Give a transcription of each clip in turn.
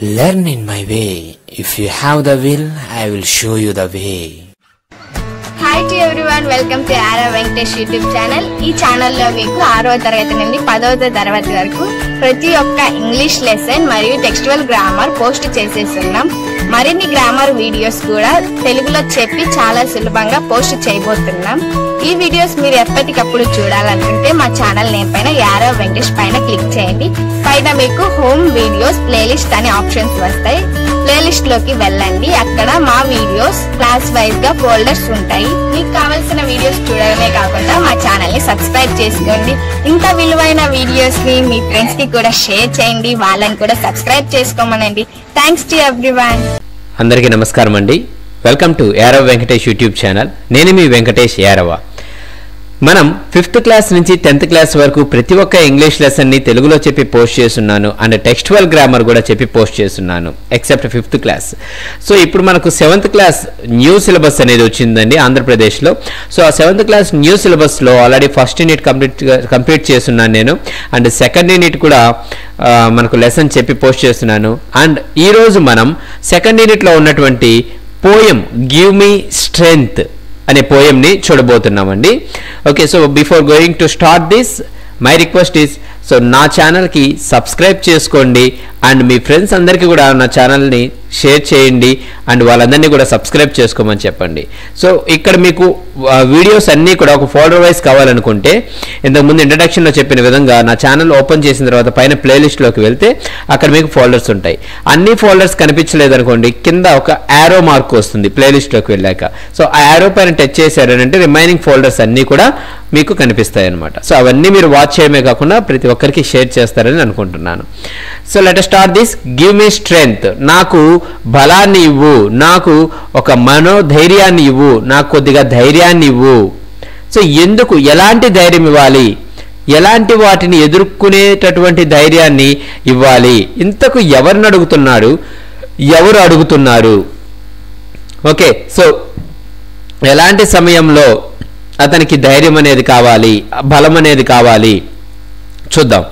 Learn in my way. If you have the will, I will show you the way. Hi to everyone, welcome to Ara Venkatesh YouTube channel. ఈ channel లో మీకు 6వ తరగతి నుండి 10వ తరగతి వరకు ప్రతి ఒక్క ఇంగ్లీష్ లెసన్ మరియు టెక్స్చువల్ గ్రామర్ పోస్ట్ చేసేస్తున్నాం. మరిన్ని గ్రామర్ వీడియోస్ కూడా తెలుగులో చెప్పి చాలా సులభంగా పోస్ట్ చేయబోతున్నాం. ఈ వీడియోస్ మీరు ఎప్పటికప్పుడు చూడాలనుకుంటే మా ఛానల్ నేమ్ పైన యారా వెంకటేష్ పైన క్లిక్ చేయండి. పైన మీకు హోమ్ వీడియోస్ ప్లేలిస్ట్ అనే ఆప్షన్స్ వస్తాయి. ప్లేలిస్ట్ లోకి వెళ్ళండి. అక్కడ మా వీడియోస్ క్లాస్ వైజ్ గా ఫోల్డర్స్ ఉంటాయి. మీకు కావాల్సిన వీడియోస్ చూడడమే కాకుండా మా ఛానల్ ని సబ్స్క్రైబ్ చేసుకోండి. ఇంత విలువైన వీడియోస్ ని మీ ఫ్రెండ్స్ కి కూడా షేర్ చేయండి. వాళ్ళని కూడా సబ్స్క్రైబ్ చేసుకోమనండి. Thanks to everyone. అందరికీ నమస్కారం అండి. వెల్కమ్ టు యారవ వెంకటేష్ యూట్యూబ్ ఛానల్. నేను మీ వెంకటేష్ యారవ. మనం 5th క్లాస్ నుంచి 10th క్లాస్ వరకు ప్రతి ఒక్క ఇంగ్లీష్ లెసన్ని తెలుగులో చెప్పి పోస్ట్ చేస్తున్నాను అండ్ టెక్స్చువల్ గ్రామర్ కూడా చెప్పి పోస్ట్ చేస్తున్నాను ఎక్సెప్ట్ 5th క్లాస్. సో ఇప్పుడు మనకు 7th క్లాస్ న్యూ సిలబస్ అనేది వచ్చిందండి ఆంధ్రప్రదేశ్లో. సో ఆ 7th క్లాస్ న్యూ సిలబస్లో ఆల్రెడీ ఫస్ట్ యూనిట్ కంప్లీట్ చేస్తున్నాను నేను, అండ్ సెకండ్ యూనిట్ కూడా మనకు లెసన్ చెప్పి పోస్ట్ చేస్తున్నాను. అండ్ ఈరోజు మనం సెకండ్ యూనిట్లో ఉన్నటువంటి పోయం గివ్ మీ స్ట్రెంగ్త్ అనే పోయంని చూడబోతున్నామండి. Okay, so before going to start this my request is, so నా ఛానల్కి సబ్స్క్రైబ్ చేసుకోండి అండ్ మీ ఫ్రెండ్స్ అందరికీ కూడా నా ఛానల్ని షేర్ చేయండి అండ్ వాళ్ళందరినీ కూడా సబ్స్క్రైబ్ చేసుకోమని చెప్పండి. సో ఇక్కడ మీకు వీడియోస్ అన్నీ కూడా ఒక ఫోల్డర్ వైజ్ కావాలనుకుంటే ఇంతకుముందు ఇంట్రడక్షన్లో చెప్పిన విధంగా నా ఛానల్ ఓపెన్ చేసిన తర్వాత పైన ప్లేలిస్ట్లోకి వెళ్తే అక్కడ మీకు ఫోల్డర్స్ ఉంటాయి. అన్ని ఫోల్డర్స్ కనిపించలేదనుకోండి, కింద ఒక యారో మార్క్ వస్తుంది ప్లేలిస్ట్లోకి వెళ్ళాక. సో ఆ యారో పైన టచ్ చేశారనంటే రిమైనింగ్ ఫోల్డర్స్ అన్నీ కూడా మీకు కనిపిస్తాయి అన్నమాట. సో అవన్నీ మీరు వాచ్ చేయడమే కాకుండా ప్రతి ఒక్కరికి షేర్ చేస్తారని అనుకుంటున్నాను. So let us start this. Give me strength, నాకు బలాన్ని ఇవ్వు, నాకు ఒక మనోధైర్యాన్ని ఇవ్వు, నాకు కొద్దిగా ధైర్యాన్ని ఇవ్వు. సో ఎందుకు, ఎలాంటి ధైర్యం ఇవ్వాలి, ఎలాంటి వాటిని ఎదుర్కొనేటటువంటి ధైర్యాన్ని ఇవ్వాలి, ఇంతకు ఎవరిని అడుగుతున్నాడు, ఎవరు అడుగుతున్నారు. ఓకే, సో ఎలాంటి సమయంలో అతనికి ధైర్యం అనేది కావాలి, బలం అనేది కావాలి చూద్దాం.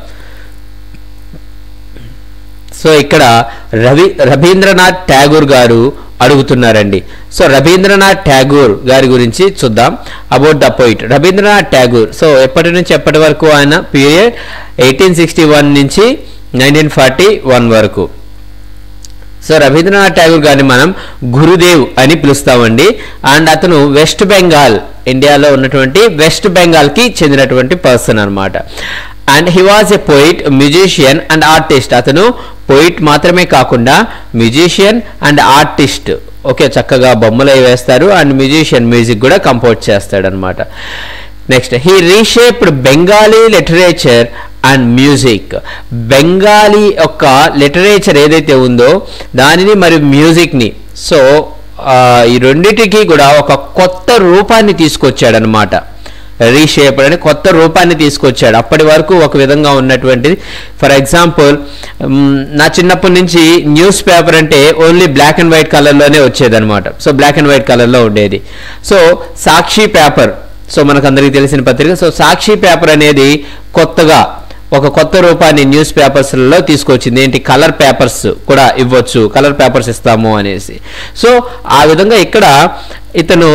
సో ఇక్కడ రవీంద్రనాథ్ ఠాగూర్ గారు అడుగుతున్నారండి. సో రవీంద్రనాథ్ ఠాగూర్ గారి గురించి చూద్దాం. About the poet Rabindranath Tagore. So ఎప్పటి నుంచి ఎప్పటి వరకు ఆయన పీరియడ్ 1861 నుంచి 1941 వరకు. సో రవీంద్రనాథ్ ఠాగూర్ గారిని మనం గురుదేవ్ అని పిలుస్తామండి. అండ్ అతను వెస్ట్ బెంగాల్, ఇండియాలో ఉన్నటువంటి వెస్ట్ బెంగాల్కి చెందినటువంటి పర్సన్ అనమాట. And he was a poet, musician and artist. అతను పోయిట్ మాత్రమే కాకుండా మ్యూజిషియన్ అండ్ ఆర్టిస్ట్. ఓకే, చక్కగా బొమ్మలు వేస్తారు అండ్ మ్యూజిషియన్, మ్యూజిక్ కూడా కంపోజ్ చేస్తాడు అనమాట. Next, he reshaped Bengali literature and music. Bengali యొక్క లిటరేచర్ ఏదైతే ఉందో దానిని మరియు మ్యూజిక్ని, సో ఈ రెండింటికి కూడా ఒక కొత్త రూపాన్ని తీసుకొచ్చాడనమాట. రీషేప్ అని కొత్త రూపాన్ని తీసుకొచ్చాడు. అప్పటి వరకు ఒక విధంగా ఉన్నటువంటిది. ఫర్ ఎగ్జాంపుల్, నా చిన్నప్పటి నుంచి న్యూస్ పేపర్ అంటే ఓన్లీ బ్లాక్ అండ్ వైట్ కలర్లోనే వచ్చేదనమాట. సో బ్లాక్ అండ్ వైట్ కలర్లో ఉండేది. సో సాక్షి పేపర్, సో మనకందరికీ తెలిసిన పత్రిక. సో సాక్షి పేపర్ అనేది కొత్తగా ఒక కొత్త రూపాన్ని న్యూస్ పేపర్స్లలో తీసుకొచ్చింది. ఏంటి, కలర్ పేపర్స్ కూడా ఇవ్వచ్చు, కలర్ పేపర్స్ ఇస్తాము అనేసి. సో ఆ విధంగా ఇక్కడ ఇతను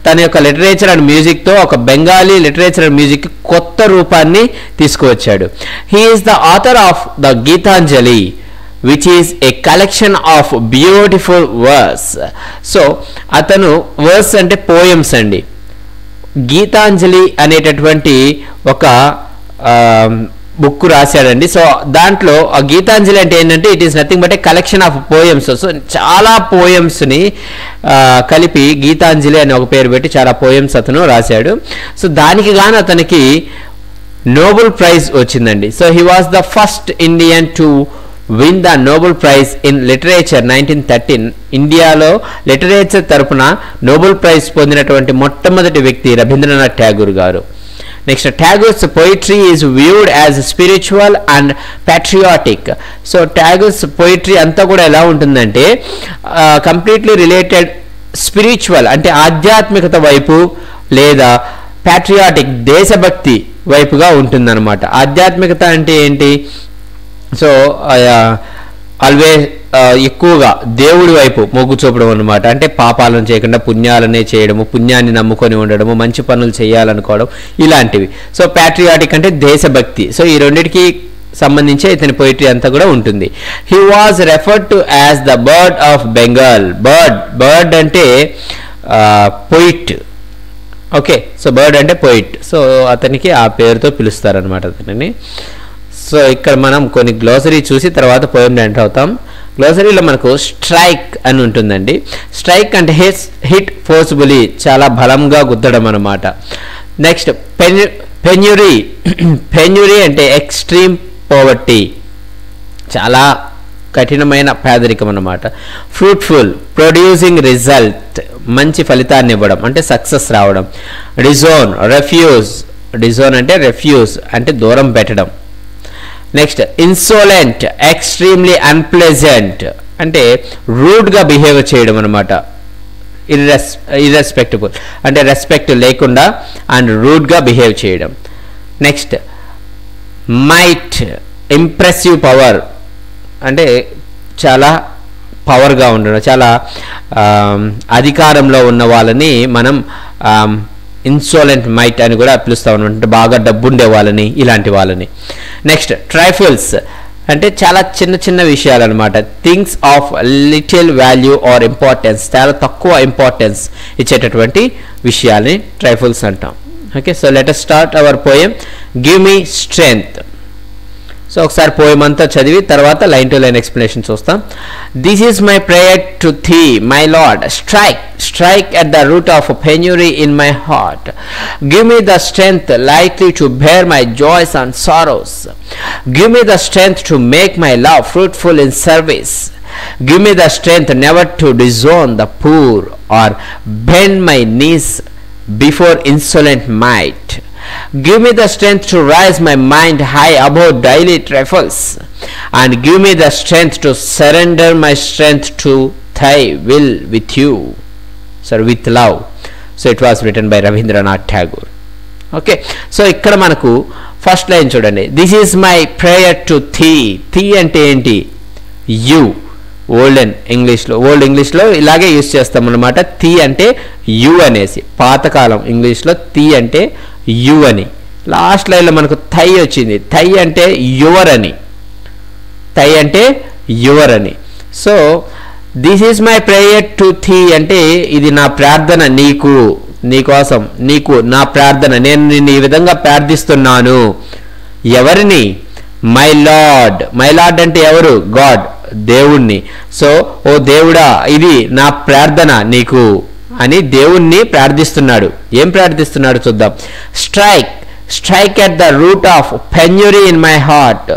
తన యొక్క లిటరేచర్ అండ్ మ్యూజిక్తో ఒక బెంగాలీ లిటరేచర్ అండ్ మ్యూజిక్ కొత్త రూపాన్ని తీసుకువచ్చాడు. He is the author of the Gitanjali which is a collection of beautiful verse. So అతను వర్స్ అంటే పోయమ్స్ అండి. గీతాంజలి అనేటటువంటి ఒక బుక్ రాశాడండి. సో దాంట్లో ఆ గీతాంజలి అంటే ఏంటంటే it is nothing but A collection of poems. So చాలా పోయమ్స్ని కలిపి గీతాంజలి అని ఒక పేరు పెట్టి చాలా పోయమ్స్ అతను రాశాడు. సో దానికి గాను అతనికి నోబెల్ ప్రైజ్ వచ్చిందండి. So he was the first Indian to win the Nobel prize in literature 1913. ఇండియాలో లిటరేచర్ తరపున నోబెల్ ప్రైజ్ పొందినటువంటి మొట్టమొదటి వ్యక్తి రవీంద్రనాథ్ ఠాగూర్ గారు. Next, Tagore's poetry is viewed as spiritual and patriotic. So Tagore's poetry అంతా కూడా ఎలా ఉంటుందంటే కంప్లీట్లీ రిలేటెడ్ స్పిరిచువల్ అంటే ఆధ్యాత్మికత వైపు, లేదా ప్యాట్రియాటిక్ దేశభక్తి వైపుగా ఉంటుందన్నమాట. ఆధ్యాత్మికత అంటే ఏంటి, సో always ఎక్కువగా దేవుడి వైపు మొగ్గు చూపడం అనమాట. అంటే పాపాలను చేయకుండా పుణ్యాలనే చేయడము, పుణ్యాన్ని నమ్ముకొని ఉండడము, మంచి పనులు చేయాలనుకోవడం ఇలాంటివి. సో ప్యాట్రియాటిక్ అంటే దేశభక్తి. సో ఈ రెండింటికి సంబంధించి ఇతని పోయిటరీ అంతా కూడా ఉంటుంది. He was referred to as the bird of Bengal. Bird అంటే పోయిట్. ఓకే, సో బర్డ్ అంటే పోయిట్. సో అతనికి ఆ పేరుతో పిలుస్తారనమాట అతనిని. సో ఇక్కడ మనం కొన్ని గ్లోసరీ చూసి తర్వాత పోయం ఎంటర్ అవుతాం. గ్లోసరీలో మనకు స్ట్రైక్ అని ఉంటుందండి. స్ట్రైక్ అంటే హిట్ ఫోర్స్బుల్లీ, చాలా బలంగా గుద్దడం అనమాట. నెక్స్ట్ పెన్యూరీ. పెన్యూరీ అంటే ఎక్స్ట్రీమ్ పోవర్టీ, చాలా కఠినమైన పేదరికం అన్నమాట. ఫ్రూట్ఫుల్, ప్రొడ్యూసింగ్ రిజల్ట్, మంచి ఫలితాన్ని ఇవ్వడం అంటే సక్సెస్ రావడం. Disown, refuse. డిజోన్ అంటే రెఫ్యూజ్ అంటే దూరం పెట్టడం. నెక్స్ట్ ఇన్సోలెంట్, ఎక్స్ట్రీమ్లీ అన్ప్లెజెంట్ అంటే రూడ్గా బిహేవ్ చేయడం అనమాట. ఇర్రెస్పెక్టబుల్ అంటే రెస్పెక్ట్ లేకుండా అండ్ రూడ్గా బిహేవ్ చేయడం. నెక్స్ట్ మైట్, ఇంప్రెసివ్ పవర్ అంటే చాలా పవర్గా ఉండడం, చాలా అధికారంలో ఉన్న వాళ్ళని మనం ఇన్సోలెంట్ మైట్ అని కూడా పిలుస్తూ ఉన్నాం, అంటే బాగా డబ్బుండే వాళ్ళని, ఇలాంటి వాళ్ళని. నెక్స్ట్ ట్రైఫిల్స్ అంటే చాలా చిన్న చిన్న విషయాలు అనమాట. Things of little value or importance, చాలా తక్కువ ఇంపార్టెన్స్ ఇచ్చేటటువంటి విషయాల్ని ట్రైఫిల్స్ అంటాం. Okay, so let us start our poem give me strength. So ఒకసారి పోయం అంతా చదివి తర్వాత లైన్ టు లైన్ ఎక్స్ప్లెనేషన్ చూస్తాం. This is my prayer to thee, my Lord, strike at the root of penury in my heart. Give me the strength lightly to bear my joys and sorrows. Give me the strength to make my love fruitful in service. Give me the strength never to disown the poor or bend my knees before insolent might. Give me the strength to raise my mind high above daily trifles, and give me the strength to surrender my strength to thy will with you, sir, with love. So it was written by Rabindranath Tagore. Okay, so ఇక్కడ మనకు first line చూడండి. This is my prayer to thee అంటే ఏంటి? You. Old ఇంగ్లీష్లో ఇలాగే use చేస్తాం అన్నమాట. థీ అంటే యు అనేసి. పాతకాలం ఇంగ్లీష్లో థీ అంటే యు అని. లాస్ట్ లైన్లో మనకు థై వచ్చింది. థై అంటే యువర్ అని. థై అంటే యువర్ అని. So this is my prayer to thee అంటే ఇది నా ప్రార్థన, నీకోసం, నీకు నా ప్రార్థన, నేను నిన్ను ఈ విధంగా ప్రార్థిస్తున్నాను. ఎవరిని? My lord. మై లార్డ్ అంటే ఎవరు? గాడ్, దేవుణ్ణి. సో ఓ దేవుడా, ఇది నా ప్రార్థన నీకు అని దేవుణ్ణి ప్రార్థిస్తున్నాడు. ఏం ప్రార్థిస్తున్నాడు చూద్దాం. Strike at the root of penury in my heart.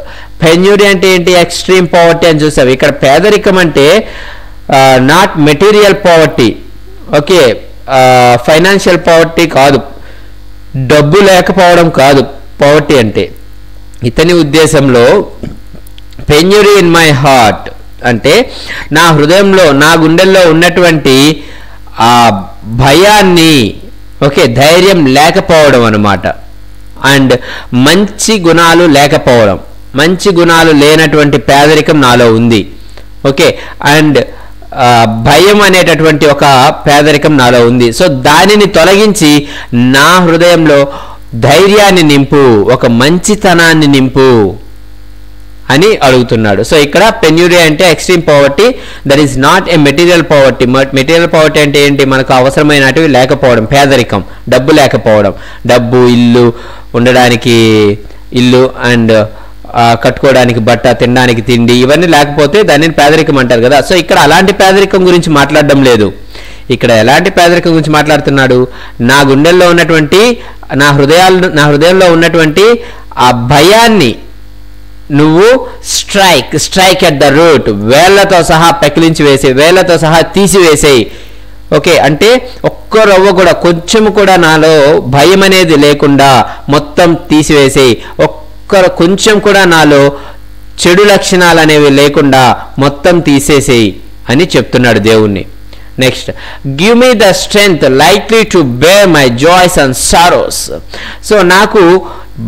Penury అంటే ఏంటి? ఎక్స్ట్రీమ్ పవర్టీ అని చూసాం. ఇక్కడ పేదరికం అంటే not material poverty. Okay, financial poverty కాదు, డబ్బు లేకపోవడం కాదు పవర్టీ అంటే. ఇతని ఉద్దేశంలో పెన్యూరీ ఇన్ మై హార్ట్ అంటే నా హృదయంలో, నా గుండెల్లో ఉన్నటువంటి ఆ భయాన్ని, ఓకే, ధైర్యం లేకపోవడం అన్నమాట. అండ్ మంచి గుణాలు లేకపోవడం, మంచి గుణాలు లేనటువంటి పేదరికం నాలో ఉంది. ఓకే, అండ్ భయం అనేటటువంటి ఒక పేదరికం నాలో ఉంది. సో దానిని తొలగించి నా హృదయంలో ధైర్యాన్ని నింపు, ఒక మంచితనాన్ని నింపు అని అడుగుతున్నాడు. సో ఇక్కడ పెన్యూరీ అంటే extreme poverty, that is not a material poverty. Material poverty అంటే ఏంటి? మనకు అవసరమైనటివి లేకపోవడం, పేదరికం, డబ్బు లేకపోవడం. డబ్బు, ఇల్లు, ఉండడానికి ఇల్లు, అండ్ కట్టుకోవడానికి బట్ట, తినడానికి తిండి, ఇవన్నీ లేకపోతే దాన్ని పేదరికం అంటారు కదా. సో ఇక్కడ అలాంటి పేదరికం గురించి మాట్లాడడం లేదు. ఇక్కడ ఎలాంటి పేదరికం గురించి మాట్లాడుతున్నాడు? నా గుండెల్లో ఉన్నటువంటి, నా హృదయంలో ఉన్నటువంటి ఆ భయాన్ని నువ్వు స్ట్రైక్ ఎట్ ద రూట్, వేళ్లతో సహా పెకిలించి వేసేయి, వేళ్లతో సహా తీసివేసేయి. ఓకే, అంటే ఒక్క రవ్వ కూడా, కొంచెం కూడా నాలో భయం అనేది లేకుండా మొత్తం తీసివేసేయి. కొంచెం కూడా నాలో చెడు లక్షణాలు అనేవి లేకుండా మొత్తం తీసేసేయి అని చెప్తున్నాడు దేవుణ్ణి. Next, give me the strength lightly to bear my joys and sorrows. So నాకు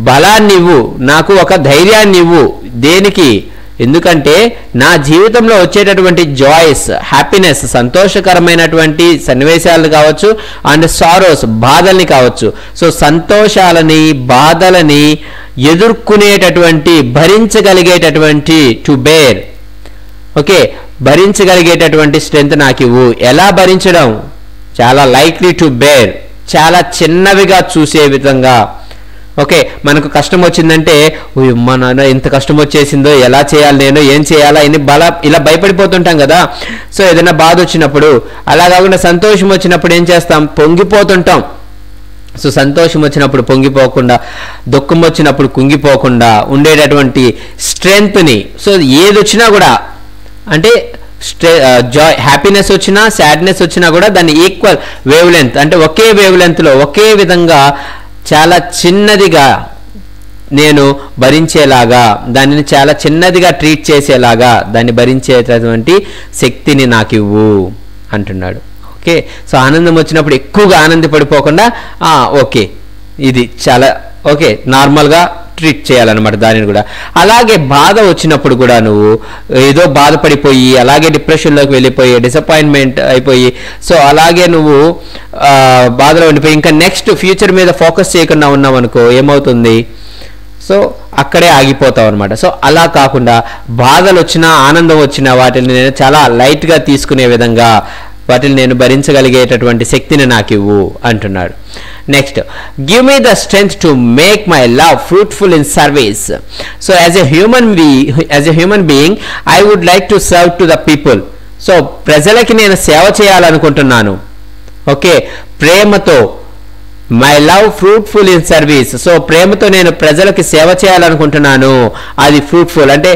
బలాన్ని ఇవ్వు, నాకు ఒక ధైర్యాన్ని ఇవ్వు. దేనికి? ఎందుకంటే నా జీవితంలో వచ్చేటటువంటి జాయ్స్, హ్యాపీనెస్, సంతోషకరమైనటువంటి సన్నివేశాలు కావచ్చు అండ్ సారోస్, బాధల్ని కావచ్చు. సో సంతోషాలని బాధలని ఎదుర్కొనేటటువంటి, భరించగలిగేటటువంటి, టు బేర్, ఓకే, భరించగలిగేటటువంటి స్ట్రెంత్ నాకు ఇవ్వు. ఎలా భరించడం? చాలా లైక్లీ టు బేర్, చాలా చిన్నవిగా చూసే విధంగా. ఓకే, మనకు కష్టం వచ్చిందంటే మా నాన్న ఎంత కష్టం వచ్చేసిందో, ఎలా చేయాలి, నేను ఏం చేయాలా అని ఇలా భయపడిపోతుంటాం కదా. సో ఏదైనా బాధ వచ్చినప్పుడు, అలా కాకుండా సంతోషం వచ్చినప్పుడు ఏం చేస్తాం? పొంగిపోతుంటాం. సో సంతోషం వచ్చినప్పుడు పొంగిపోకుండా, దుఃఖం వచ్చినప్పుడు కుంగిపోకుండా ఉండేటటువంటి స్ట్రెంగ్త్ని, సో ఏది వచ్చినా కూడా అంటే జాయ్, హ్యాపీనెస్ వచ్చినా సాడ్నెస్ వచ్చినా కూడా దాన్ని ఈక్వల్ వేవ్ లెంత్, అంటే ఒకే వేవ్ లెంత్లో ఒకే విధంగా చాలా చిన్నదిగా నేను భరించేలాగా, దానిని చాలా చిన్నదిగా ట్రీట్ చేసేలాగా, దాన్ని భరించేటటువంటి శక్తిని నాకు ఇవ్వు అంటున్నాడు. ఓకే, సో ఆనందం వచ్చినప్పుడు ఎక్కువగా ఆనందపడిపోకుండా ఓకే ఇది చాలా ఓకే నార్మల్గా ట్రీట్ చేయాలన్నమాట దానిని కూడా. అలాగే బాధ వచ్చినప్పుడు కూడా నువ్వు ఏదో బాధపడిపోయి అలాగే డిప్రెషన్లోకి వెళ్ళిపోయి డిసప్పాయింట్మెంట్ అయిపోయి, సో అలాగే నువ్వు బాధలో ఉండిపోయి ఇంకా నెక్స్ట్ ఫ్యూచర్ మీద ఫోకస్ చేయకుండా ఉన్నావు అనుకో, ఏమవుతుంది? సో అక్కడే ఆగిపోతావు అనమాట. సో అలా కాకుండా బాధలు వచ్చినా ఆనందం వచ్చినా వాటిని నేను చాలా లైట్గా తీసుకునే విధంగా, వాటిని నేను భరించగలిగేటటువంటి శక్తిని నాకు ఇవ్వు అంటున్నాడు. Next, give me the strength to make my love fruitful in service. So as a human being I would like to serve to the people. So ప్రజలకి నేను సేవ చేయాలనుకుంటున్నాను. ఓకే, ప్రేమతో, my love fruitful in service. So ప్రేమతో నేను ప్రజలకి సేవ చేయాలనుకుంటున్నాను. అది ఫ్రూట్ఫుల్ అంటే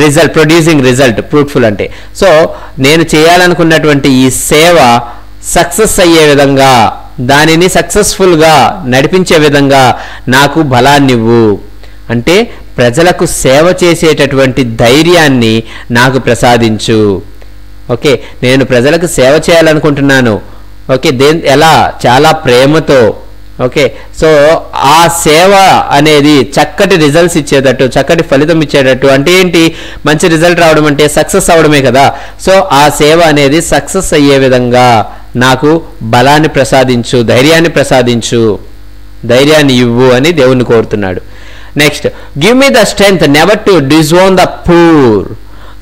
రిజల్ట్, ప్రొడ్యూసింగ్ రిజల్ట్, ఫ్రూట్ఫుల్ అంటే. సో నేను చేయాలనుకున్నటువంటి ఈ సేవ సక్సెస్ అయ్యే విధంగా, దానిని సక్సెస్ఫుల్గా నడిపించే విధంగా నాకు బలాన్నివ్వు. అంటే ప్రజలకు సేవ చేసేటటువంటి ధైర్యాన్ని నాకు ప్రసాదించు. ఓకే, నేను ప్రజలకు సేవ చేయాలనుకుంటున్నాను. ఓకే, ఎలా? చాలా ప్రేమతో. ఓకే, సో ఆ సేవ అనేది చక్కటి రిజల్ట్స్ ఇచ్చేటట్టు, చక్కటి ఫలితం ఇచ్చేటట్టు. అంటే ఏంటి? మంచి రిజల్ట్ రావడం అంటే సక్సెస్ అవడమే కదా. సో ఆ సేవ అనేది సక్సెస్ అయ్యే విధంగా నాకు బలాన్ని ప్రసాదించు, ధైర్యాన్ని ప్రసాదించు, ధైర్యాన్ని ఇవ్వు అని దేవుణ్ణి కోరుతున్నాడు. Next, give me the strength never to disown the poor.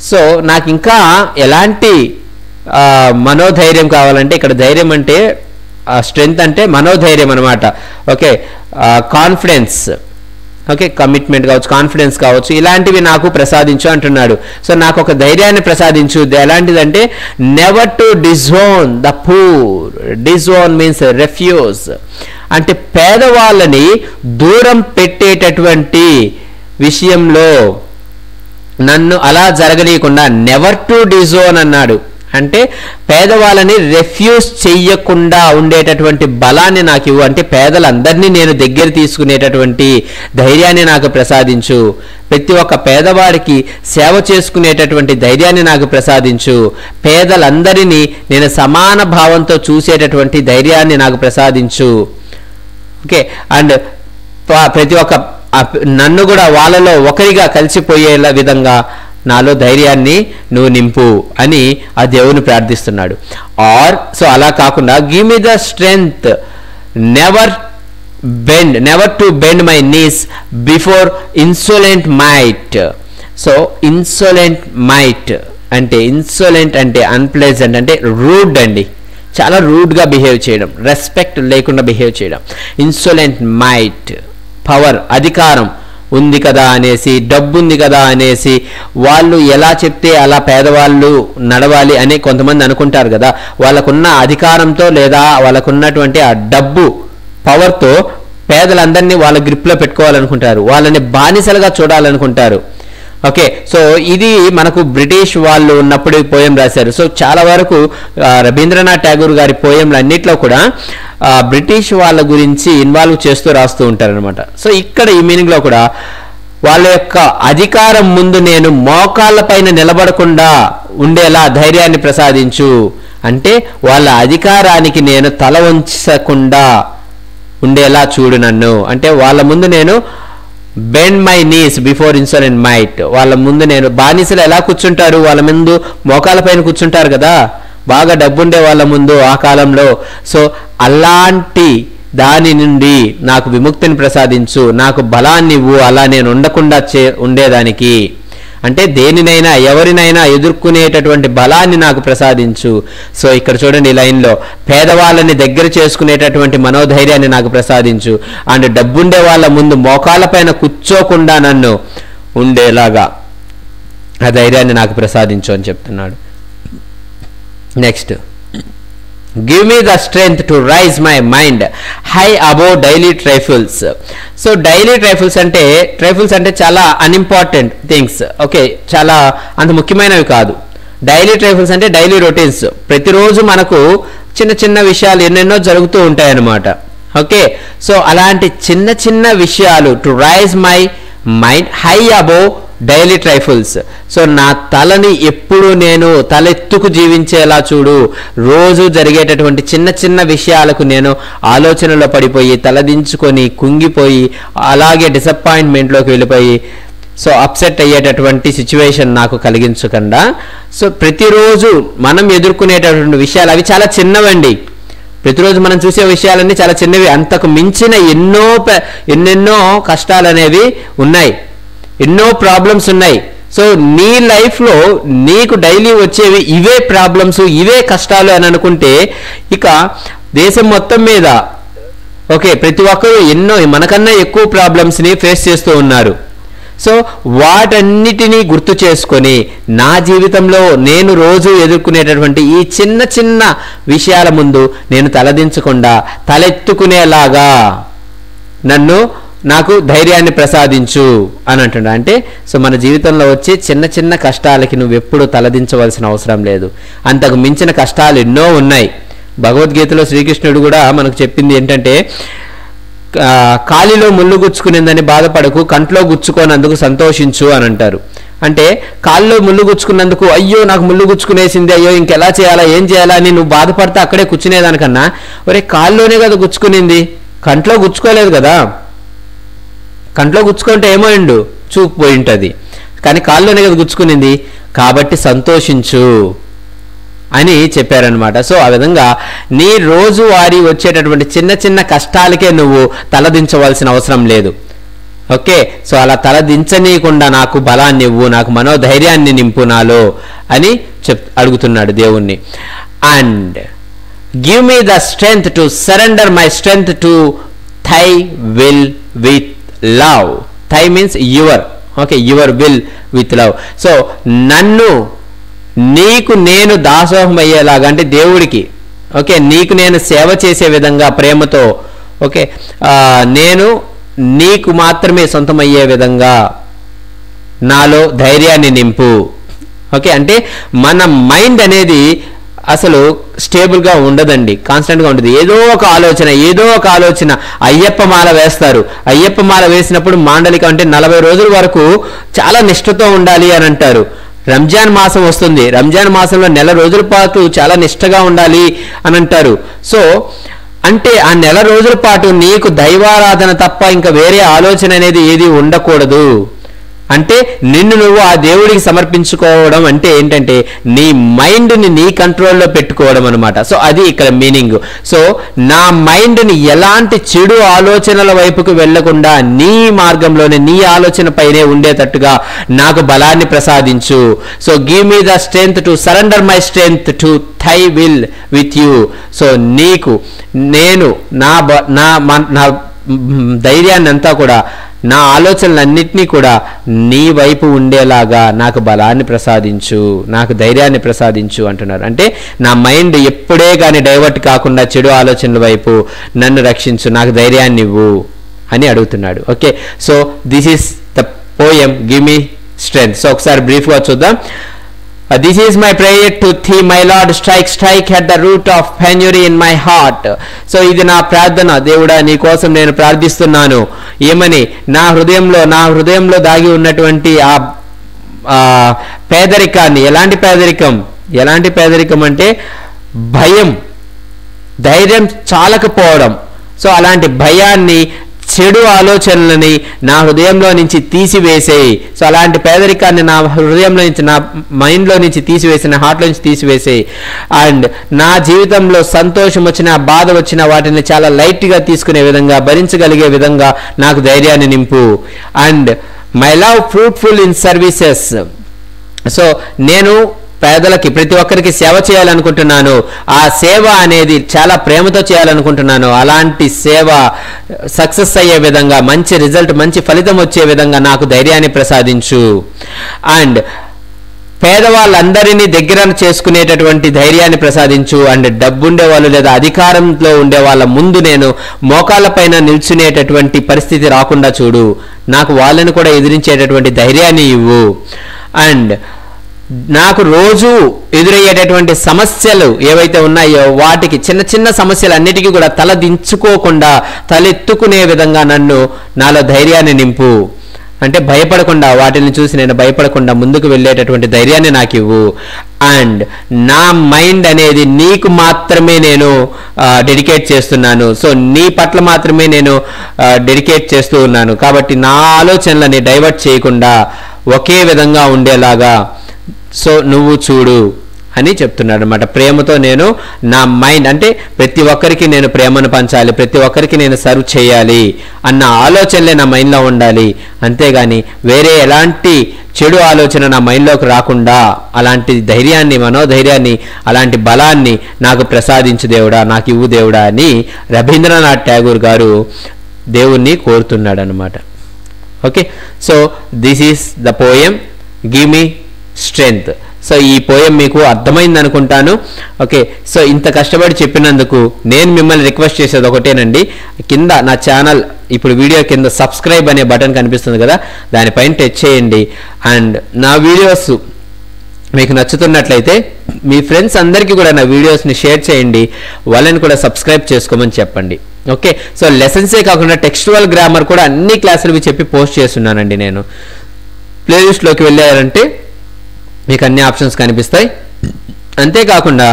So నాకు ఇంకా ఎలాంటి మనోధైర్యం కావాలంటే, ఇక్కడ ధైర్యం అంటే స్ట్రెంగ్త్ అంటే మనోధైర్యం అనమాట. ఓకే, కాన్ఫిడెన్స్, ఓకే, కమిట్మెంట్ కావచ్చు, కాన్ఫిడెన్స్ కావచ్చు, ఇలాంటివి నాకు ప్రసాదించు అంటున్నాడు. సో నాకు ఒక ధైర్యాన్ని ప్రసాదించు. ఎలాంటిదంటే never to disown the poor. Disown means refuse, అంటే పేదవాళ్ళని దూరం పెట్టేటటువంటి విషయంలో నన్ను అలా జరగనీయకుండా నెవర్ టు డిజోన్ అన్నాడు. అంటే పేదవాళ్ళని రెఫ్యూజ్ చెయ్యకుండా ఉండేటటువంటి బలాన్ని నాకు ఇవ్వు. అంటే పేదలందరినీ నేను దగ్గర తీసుకునేటటువంటి ధైర్యాన్ని నాకు ప్రసాదించు. ప్రతి ఒక్క పేదవాడికి సేవ చేసుకునేటటువంటి ధైర్యాన్ని నాకు ప్రసాదించు. పేదలందరినీ నేను సమాన భావంతో చూసేటటువంటి ధైర్యాన్ని నాకు ప్రసాదించు. ఓకే, అండ్ ప్రతి ఒక్క నన్ను కూడా వాళ్ళలో ఒకరిగా కలిసిపోయేలా విధంగా నాలో ధైర్యాన్ని నువ్వు నింపు అని ఆ దేవుని ప్రార్థిస్తున్నాడు. సో అలా కాకుండా give me the strength never to bend my knees before insolent might. So insolent might అంటే, ఇన్సోలెంట్ అంటే అన్ప్లెజెంట్ అంటే రూడ్ అండి, చాలా రూడ్గా బిహేవ్ చేయడం, రెస్పెక్ట్ లేకుండా బిహేవ్ చేయడం. ఇన్సోలెంట్ మైట్, పవర్, అధికారం ఉంది కదా అనేసి, డబ్బు ఉంది కదా అనేసి వాళ్ళు ఎలా చెప్తే అలా పేదవాళ్ళు నడవాలి అని కొంతమంది అనుకుంటారు కదా. వాళ్ళకున్న అధికారంతో లేదా వాళ్ళకున్నటువంటి ఆ డబ్బు పవర్తో పేదలందరినీ వాళ్ళ గ్రిప్లో పెట్టుకోవాలనుకుంటారు, వాళ్ళని బానిసలుగా చూడాలనుకుంటారు. ఓకే, సో ఇది మనకు బ్రిటిష్ వాళ్ళు ఉన్నప్పుడు పోయం రాశారు. సో చాలా వరకు రవీంద్రనాథ్ ఠాగూర్ గారి పోయంలు అన్నిట్లో కూడా బ్రిటిష్ వాళ్ళ గురించి ఇన్వాల్వ్ చేస్తూ రాస్తూ ఉంటారనమాట. సో ఇక్కడ ఈ మీనింగ్లో కూడా వాళ్ళ యొక్క అధికారం ముందు నేను మోకాళ్ళ పైన నిలబడకుండా ఉండేలా ధైర్యాన్ని ప్రసాదించు. అంటే వాళ్ళ అధికారానికి నేను తల వంచకుండా ఉండేలా చూడు నన్ను. అంటే వాళ్ళ ముందు నేను bend my knees before insolent might. వాళ్ళ ముందు నేను, బానిసలు ఎలా కూర్చుంటారు, వాళ్ళ ముందు మోకాల పైన కూర్చుంటారు కదా బాగా డబ్బుండే వాళ్ళ ముందు ఆ కాలంలో. సో అలాంటి దాని నుండి నాకు విముక్తిని ప్రసాదించు, నాకు బలాన్ని ఇవ్వు, అలా నేను ఉండకుండా ఉండేదానికి, అంటే దేనినైనా ఎవరినైనా ఎదుర్కొనేటటువంటి బలాన్ని నాకు ప్రసాదించు. సో ఇక్కడ చూడండి ఈ లైన్లో, పేదవాళ్ళని దగ్గర చేసుకునేటటువంటి మనోధైర్యాన్ని నాకు ప్రసాదించు, అండ్ డబ్బుండే వాళ్ళ ముందు మోకాళ్ళ పైన కూర్చోకుండా నన్ను ఉండేలాగా ఆ ధైర్యాన్ని నాకు ప్రసాదించు అని చెప్తున్నాడు. Next, give me the strength to raise my mind high above daily trifles. So daily trifles అంటే చాలా అన్ఇంపార్టెంట్ థింగ్స్, ఓకే, చాలా అంత ముఖ్యమైనవి కాదు. డైలీ ట్రైఫుల్స్ అంటే డైలీ రొటీన్స్, ప్రతిరోజు మనకు చిన్న చిన్న విషయాలు ఎన్నెన్నో జరుగుతూ ఉంటాయన్నమాట. ఓకే, సో అలాంటి చిన్న చిన్న విషయాలు, to raise my mind high above daily trifles. So నా తలని ఎప్పుడు నేను తలెత్తుకు జీవించేలా చూడు. రోజు జరిగేటటువంటి చిన్న చిన్న విషయాలకు నేను ఆలోచనలో పడిపోయి తలదించుకొని కుంగిపోయి అలాగే డిసప్పాయింట్మెంట్లోకి వెళ్ళిపోయి సో అప్సెట్ అయ్యేటటువంటి సిచ్యువేషన్ నాకు కలిగించకుండా, సో ప్రతిరోజు మనం ఎదుర్కొనేటటువంటి విషయాలు అవి చాలా చిన్నవండి. ప్రతిరోజు మనం చూసే విషయాలన్నీ చాలా చిన్నవి, అంతకు మించిన ఎన్నెన్నో కష్టాలు అనేవి ఉన్నాయి, ఎన్నో ప్రాబ్లమ్స్ ఉన్నాయి. సో నీ లైఫ్లో నీకు డైలీ వచ్చేవి ఇవే ప్రాబ్లమ్స్, ఇవే కష్టాలు అని అనుకుంటే ఇక దేశం మొత్తం మీద ఓకే ప్రతి ఒక్కరు ఎన్నో మనకన్నా ఎక్కువ ప్రాబ్లమ్స్ని ఫేస్ చేస్తూ ఉన్నారు. సో వాటన్నిటినీ గుర్తు చేసుకొని నా జీవితంలో నేను రోజు ఎదుర్కొనేటటువంటి ఈ చిన్న చిన్న విషయాల ముందు నేను తలదించకుండా తలెత్తుకునేలాగా నాకు ధైర్యాన్ని ప్రసాదించు అని అంటున్నా. అంటే సో మన జీవితంలో వచ్చే చిన్న చిన్న కష్టాలకి నువ్వు ఎప్పుడు తలదించవలసిన అవసరం లేదు, అంతకు మించిన కష్టాలు ఎన్నో ఉన్నాయి. భగవద్గీతలో శ్రీకృష్ణుడు కూడా మనకు చెప్పింది ఏంటంటే, కాలిలో ముళ్ళు గుచ్చుకునేందని బాధపడకు, కంట్లో గుచ్చుకోనందుకు సంతోషించు అని అంటారు. అంటే కాల్లో ముళ్ళు గుచ్చుకున్నందుకు అయ్యో నాకు ముళ్ళు గుచ్చుకునేసింది, అయ్యో ఇంకెలా చేయాలా ఏం చేయాలా అని నువ్వు బాధపడితే అక్కడే కూర్చునేదానికన్నా ఒరే కాల్లోనే కదా గుచ్చుకునింది, కంట్లో గుచ్చుకోలేదు కదా, కంట్లో గుచ్చుకుంటే ఏమైండు చూపు పోయి ఉంటుంది, కానీ కాల్లోనే కదా గుచ్చుకునింది కాబట్టి సంతోషించు అని చెప్పారనమాట. సో ఆ విధంగా నీ రోజువారీ వచ్చేటటువంటి చిన్న చిన్న కష్టాలకే నువ్వు తలదించవలసిన అవసరం లేదు. ఓకే, సో అలా తలదించనీయకుండా నాకు బలాన్ని ఇవ్వు, నాకు మనోధైర్యాన్ని నింపు నాలో అని అడుగుతున్నాడు దేవుణ్ణి. And give me the strength to surrender my strength to thy will with love. Thy means your, okay, your will with love. So నన్ను నీకు నేను దాసోహం అయ్యేలాగా, అంటే దేవుడికి ఓకే నీకు నేను సేవ చేసే విధంగా ప్రేమతో, ఓకే నేను నీకు మాత్రమే సొంతమయ్యే విధంగా నాలో ధైర్యాన్ని నింపు. ఓకే, అంటే మన మైండ్ అనేది అసలు స్టేబుల్గా ఉండదండి, కాన్స్టెంట్గా ఉండదు. ఏదో ఒక ఆలోచన. అయ్యప్ప మాల వేస్తారు, అయ్యప్ప మాల వేసినప్పుడు మాండలిక అంటే 40 రోజుల వరకు చాలా నిష్ఠతో ఉండాలి అని అంటారు. రంజాన్ మాసం వస్తుంది, రంజాన్ మాసంలో 1 నెల రోజుల పాటు చాలా నిష్ఠగా ఉండాలి అని అంటారు. సో అంటే ఆ 1 నెల రోజుల పాటు నీకు దైవారాధన తప్ప ఇంకా వేరే ఆలోచన అనేది ఏది ఉండకూడదు. అంటే నిన్ను నువ్వు ఆ దేవుడికి సమర్పించుకోవడం అంటే ఏంటంటే నీ మైండ్ని నీ కంట్రోల్లో పెట్టుకోవడం అనమాట. సో అది ఇక్కడ మీనింగ్. సో నా మైండ్ని ఎలాంటి చెడు ఆలోచనల వైపుకు వెళ్లకుండా నీ మార్గంలోనే నీ ఆలోచన పైనే ఉండేటట్టుగా నాకు బలాన్ని ప్రసాదించు. So give me the strength to surrender my strength to thy will with you. So నీకు నేను నా ధైర్యాన్ని అంతా కూడా, నా ఆలోచనలన్నింటినీ కూడా నీ వైపు ఉండేలాగా నాకు బలాన్ని ప్రసాదించు, నాకు ధైర్యాన్ని ప్రసాదించు అంటున్నారు. అంటే నా మైండ్ ఎప్పుడే కానీ డైవర్ట్ కాకుండా చెడు ఆలోచనల వైపు నన్ను రక్షించు, నాకు ధైర్యాన్ని ఇవ్వు అని అడుగుతున్నాడు. Okay, so this is the poem give me strength. So ఒకసారి బ్రీఫ్గా చూద్దాం. This is my prayer to thee, my Lord, strike at the root of penury in my heart. So ఇది నా ప్రార్థన, దేవుడా నీ కోసం నేను ప్రార్థిస్తున్నాను. ఏమని? నా హృదయంలో దాగి ఉన్నటువంటి ఆ పేదరికాన్ని. ఎలాంటి పేదరికం అంటే భయం, ధైర్యం చాలకపోవడం. సో అలాంటి భయాన్ని చెడు ఆలోచనలని నా హృదయంలో నుంచి తీసివేసేయి. సో అలాంటి పేదరికాన్ని నా హృదయంలో నుంచి, నా మైండ్లో నుంచి తీసివేసి, నా హార్ట్లో నుంచి తీసివేసేయి. అండ్ నా జీవితంలో సంతోషం వచ్చినా బాధ వచ్చినా వాటిని చాలా లైట్గా తీసుకునే విధంగా, భరించగలిగే విధంగా నాకు ధైర్యాన్ని నింపు. And my love fruitful in services. So నేను పేదలకి, ప్రతి ఒక్కరికి సేవ చేయాలనుకుంటున్నాను. ఆ సేవ అనేది చాలా ప్రేమతో చేయాలనుకుంటున్నాను. అలాంటి సేవ సక్సెస్ అయ్యే విధంగా, మంచి రిజల్ట్, మంచి ఫలితం వచ్చే విధంగా నాకు ధైర్యాన్ని ప్రసాదించు. అండ్ పేదవాళ్ళందరినీ దగ్గర చేసుకునేటటువంటి ధైర్యాన్ని ప్రసాదించు. అండ్ డబ్బుండే వాళ్ళు లేదా అధికారంలో ఉండే వాళ్ళ ముందు నేను మోకాళ్ళ పైన నిల్చునేటటువంటి పరిస్థితి రాకుండా చూడు. నాకు వాళ్ళని కూడా ఎదిరించేటటువంటి ధైర్యాన్ని ఇవ్వు. అండ్ నాకు రోజు ఎదురయ్యేటటువంటి సమస్యలు ఏవైతే ఉన్నాయో వాటికి, చిన్న చిన్న సమస్యలు అన్నిటికీ కూడా తల దించుకోకుండా తలెత్తుకునే విధంగా నాలో ధైర్యాన్ని నింపు. అంటే భయపడకుండా, వాటిని చూసి నేను భయపడకుండా ముందుకు వెళ్ళేటటువంటి ధైర్యాన్ని నాకు ఇవ్వు. అండ్ నా మైండ్ అనేది నీకు మాత్రమే నేను డెడికేట్ చేస్తున్నాను. సో నీ పట్ల మాత్రమే నేను డెడికేట్ చేస్తూ ఉన్నాను. కాబట్టి నా ఆలోచనలని డైవర్ట్ చేయకుండా ఒకే విధంగా ఉండేలాగా సో నువ్వు చూడు అని చెప్తున్నాడు అనమాట. ప్రేమతో నేను నా మైండ్, అంటే ప్రతి ఒక్కరికి నేను ప్రేమను పంచాలి, ప్రతి ఒక్కరికి నేను సర్వ్ చేయాలి అన్న ఆలోచనలే నా మైండ్లో ఉండాలి. అంతేగాని వేరే ఎలాంటి చెడు ఆలోచన నా మైండ్లోకి రాకుండా అలాంటి ధైర్యాన్ని, మనోధైర్యాన్ని, అలాంటి బలాన్ని నాకు ప్రసాదించు దేవుడా, నాకు ఇవ్వు దేవుడా అని రవీంద్రనాథ్ ఠాగూర్ గారు దేవుణ్ణి కోరుతున్నాడు అనమాట. Okay, so this is the poem give me strength. So ఈ పోయం మీకు అర్థమైంది అనుకుంటాను. ఓకే, సో ఇంత కష్టపడి చెప్పినందుకు నేను మిమ్మల్ని రిక్వెస్ట్ చేసేది ఒకటేనండి. కింద నా ఛానల్, ఇప్పుడు వీడియో కింద సబ్స్క్రైబ్ అనే బటన్ కనిపిస్తుంది కదా, దానిపైన టచ్ చేయండి. అండ్ నా వీడియోస్ మీకు నచ్చుతున్నట్లయితే మీ ఫ్రెండ్స్ అందరికీ కూడా నా వీడియోస్ని షేర్ చేయండి, వాళ్ళని కూడా సబ్స్క్రైబ్ చేసుకోమని చెప్పండి. ఓకే, సో లెసన్సే కాకుండా టెక్స్చువల్ గ్రామర్ కూడా అన్ని క్లాసులు చెప్పి పోస్ట్ చేస్తున్నానండి. నేను ప్లేలిస్ట్లోకి వెళ్ళారంటే మీకు అన్ని ఆప్షన్స్ కనిపిస్తాయి. అంతేకాకుండా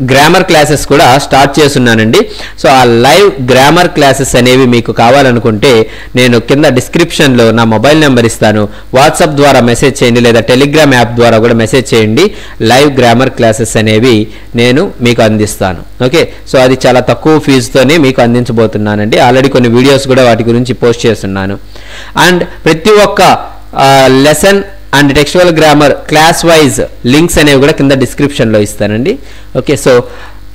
గ్రామర్ క్లాసెస్ కూడా స్టార్ట్ చేస్తున్నానండి. సో ఆ లైవ్ గ్రామర్ క్లాసెస్ అనేవి మీకు కావాలనుకుంటే నేను కింద డిస్క్రిప్షన్లో నా మొబైల్ నెంబర్ ఇస్తాను. వాట్సాప్ ద్వారా మెసేజ్ చేయండి, లేదా టెలిగ్రామ్ యాప్ ద్వారా కూడా మెసేజ్ చేయండి. లైవ్ గ్రామర్ క్లాసెస్ అనేవి నేను మీకు అందిస్తాను. ఓకే, సో అది చాలా తక్కువ ఫీజుతోనే మీకు అందించబోతున్నానండి. ఆల్రెడీ కొన్ని వీడియోస్ కూడా వాటి గురించి పోస్ట్ చేస్తున్నాను. అండ్ ప్రతి ఒక్క lesson and textual grammar class wise links అనేవి కూడా కింద డిస్క్రిప్షన్లో ఇస్తానండి. Okay, so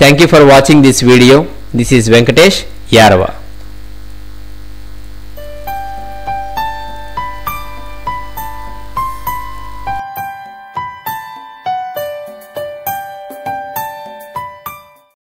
thank you for watching this video. This is Venkatesh Yarava.